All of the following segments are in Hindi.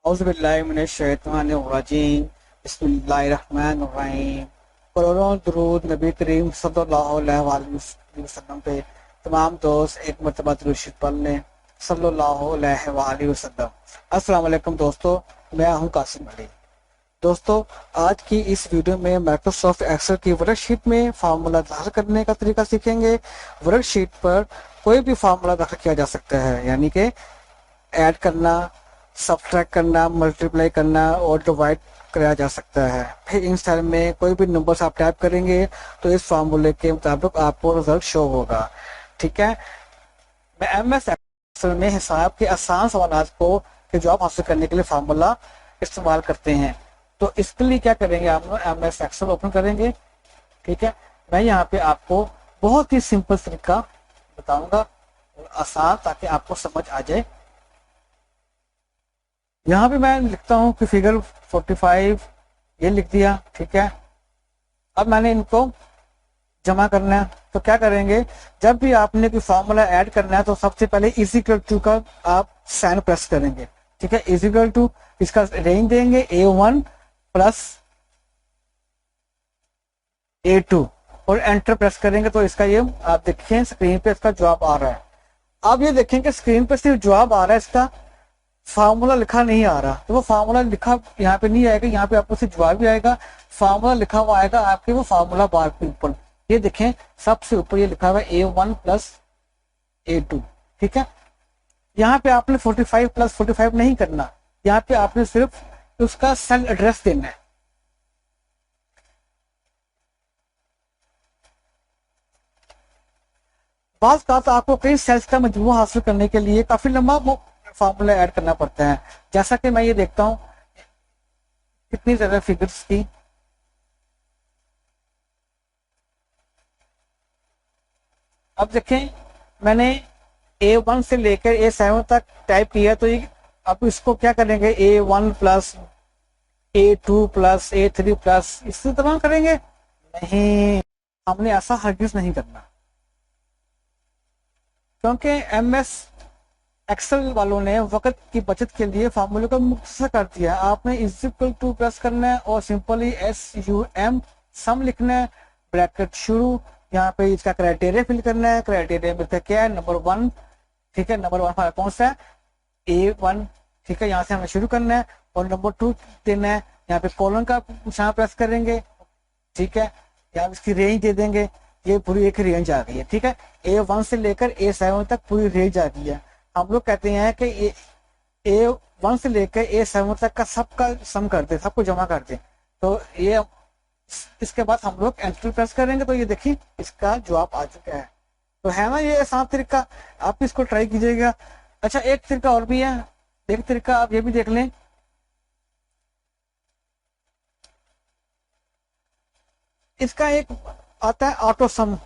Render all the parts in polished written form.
औज़ुबिल्लाहिमिनश्शैतानिर्रजीम बिस्मिल्लाहिर्रहमानिर्रहीम। करोड़ों दुरूद नबी करीम सल्लल्लाहु अलैहि वसल्लम पे। तमाम दोस्त एक मरतबा दुरूद शरीफ पढ़ लें सल्लल्लाहु अलैहि वसल्लम। अस्सलाम वालेकुम दोस्तों, मैं हूं कासिम अली। दोस्तों, आज की इस वीडियो में माइक्रोसॉफ्ट एक्सेल की वर्कशीट में फार्मूला दाखिल करने का तरीका सीखेंगे। वर्कशीट पर कोई भी फार्मूला दाखिल किया जा सकता है, यानी कि ऐड करना, सब्ट्रैक्ट करना, मल्टीप्लाई करना और डिवाइड कराया जा सकता है। फिर इन सेल में कोई भी नंबर्स आप टाइप करेंगे तो इस फार्मूले के मुताबिक आपको रिजल्ट शो होगा। ठीक है, मैं एमएस एक्सेल में हिसाब के आसान सवाल को के जवाब हासिल करने के लिए फार्मूला इस्तेमाल करते हैं। तो इसके लिए क्या करेंगे, आप लोग एमएस एक्सेल ओपन करेंगे। ठीक है, मैं यहाँ पे आपको बहुत ही सिंपल तरीका बताऊंगा और आसान, ताकि आपको समझ आ जाए। यहाँ पे मैं लिखता हूँ कि फिगर 45 ये लिख दिया। ठीक है, अब मैंने इनको जमा करना है। तो क्या करेंगे, जब भी आपने कोई फार्मूला ऐड करना है तो सबसे पहले इक्वल टू का आप साइन प्रेस करेंगे। ठीक है, इक्वल टू, इसका रेंज देंगे A1 प्लस A2 और एंटर प्रेस करेंगे तो इसका ये आप देखिए स्क्रीन पे इसका जवाब आ रहा है। आप ये देखेंगे स्क्रीन पे सिर्फ जवाब आ रहा है, इसका फार्मूला लिखा नहीं आ रहा। तो वो फार्मूला लिखा यहाँ पे नहीं आएगा, यहाँ पे आपको सिर्फ जवाब भी आएगा, फार्मूला लिखा हुआ आएगा आपके वो फार्मूला बार के ऊपर। ये देखें सबसे ऊपर ये लिखा हुआ है A1 प्लस A2। ठीक है, यहाँ पे आपने 45 प्लस 45 नहीं करना, यहाँ पे आपने सिर्फ उसका सेल एड्रेस देना है। बात आपको कई सेल्स का मजमूआ हासिल करने के लिए काफी लंबा फार्मूला ऐड करना पड़ता है। जैसा कि मैं ये देखता हूँ कितनी ज्यादा फिगर्स की। अब देखें मैंने A1 से लेकर A7 तक टाइप किया, तो ये अब इसको क्या करेंगे, A1 plus A2 plus A3 plus इसी तरह करेंगे? नहीं, हमने ऐसा हरगिज नहीं करना, क्योंकि एमएस एक्सेल वालों ने वक्त की बचत के लिए फार्मूले को मुख्तसर कर दिया। आपने इक्वल टू प्रेस करना है और सिंपली SUM सम लिखना है, ब्रैकेट शुरू। यहाँ पे इसका क्राइटेरिया फिल करना है। क्राइटेरिया में क्या है, नंबर 1। ठीक है, नंबर 1 कौन सा है, A1। ठीक है, यहाँ से हमें शुरू करना है और नंबर 2 देना है। यहाँ पे कॉलन का निशान प्रेस करेंगे। ठीक है, यहाँ इसकी रेंज दे देंगे। ये पूरी एक रेंज आ गई है। ठीक है, A1 से लेकर A7 तक पूरी रेंज आ गई है। हम लोग कहते हैं कि A1 से लेकर A7 तक का सबका सम कर दे, सबको जमा कर दे। तो ये इसके बाद हम लोग एंटर प्रेस करेंगे तो ये देखिए इसका जवाब आ चुका है। तो है ना ये आसान तरीका, आप इसको ट्राई कीजिएगा। अच्छा, एक तरीका और भी है, एक तरीका आप ये भी देख लें। इसका एक आता है ऑटो सम।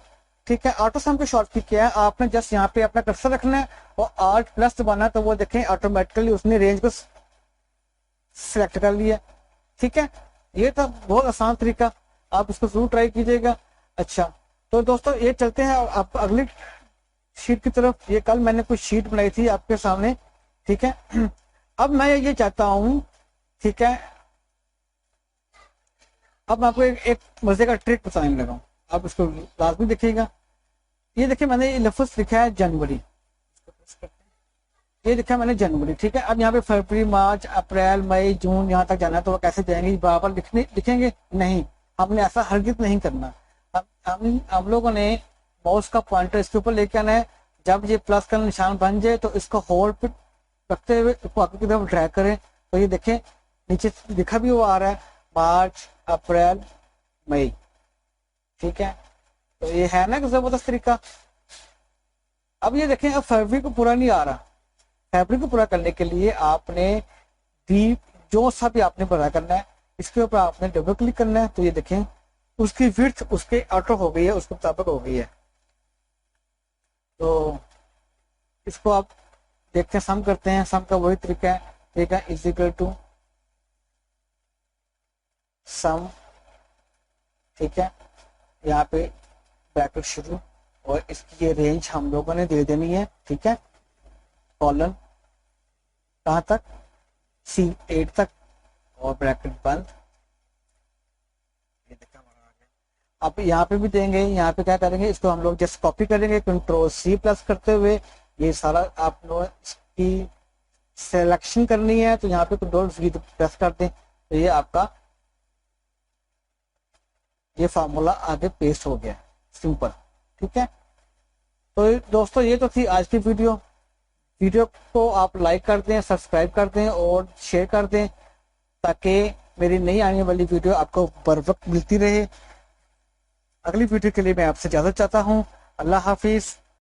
ठीक है, ऑटो सम की शॉर्ट की क्या है, आपने जस्ट यहाँ पे अपना कर्सर रखना है और Alt प्लस दबाना है, तो वो देखें ऑटोमेटिकली उसने रेंज को सिलेक्ट कर लिया। ठीक है, ये था बहुत आसान तरीका, आप इसको जरूर ट्राई कीजिएगा। अच्छा, तो दोस्तों ये चलते हैं आप अगली शीट की तरफ। ये कल मैंने कुछ शीट बनाई थी आपके सामने। ठीक है, अब मैं ये चाहता हूँ, ठीक है, अब मैं आपको एक मजे का ट्रिक बताने लगा हूँ, आप इसको लाजमी देखिएगा। ये देखिए मैंने ये लफ्ज लिखा है जनवरी, ये लिखा है मैंने जनवरी। ठीक है, अब यहाँ पे फरवरी, मार्च, अप्रैल, मई, जून यहाँ तक जाना है, तो वो कैसे जाएंगे, बराबर लिखेंगे? नहीं, हमने ऐसा हरगिज नहीं करना। हम लोगों ने माउस का पॉइंटर इसके ऊपर लेके आना है। जब ये प्लस का निशान बन जाए तो इसको होल्ड पे रखते हुए इसको आगे की तरफ ड्रैग करें, तो ये देखें नीचे लिखा भी हुआ आ रहा है मार्च, अप्रैल, मई। ठीक है, तो ये है ना जबरदस्त तरीका। अब ये देखें, अब फरवरी को पूरा नहीं आ रहा। फैब्रिक को पूरा करने के लिए आपने दी जो सा भी आपने बड़ा करना है, इसके ऊपर आपने डबल क्लिक करना है। तो ये देखें उसकी विड्थ उसके ऑटो हो गई है, उसके मुताबिक हो गई है। तो इसको आप देखते हैं, सम करते हैं। सम का वही तरीका है। ठीक है, इज इक्वल टू सम। ठीक है, यहाँ पे ब्रैकेट शुरू और इसकी ये रेंज हम लोगों ने दे देनी है। ठीक है, कॉलन कहाँ तक, C8 तक और ब्रैकेट बंद। ये देखा हमारा आ गया। अब यहाँ पे भी देंगे, यहाँ पे क्या करेंगे, इसको हम लोग जस्ट कॉपी करेंगे Ctrl+C करते हुए। ये सारा आप लोग इसकी सिलेक्शन करनी है तो यहाँ पे Ctrl+V प्रेस कर दें तो ये आपका ये फार्मूला आगे पेस्ट हो गया, सिंपल। ठीक है, तो दोस्तों ये तो थी आज की वीडियो। वीडियो को आप लाइक कर दें, सब्सक्राइब कर दें और शेयर कर दें ताकि मेरी नई आने वाली वीडियो आपको बर वक्त मिलती रहे। अगली वीडियो के लिए मैं आपसे इजाजत चाहता हूँ। अल्लाह हाफिज।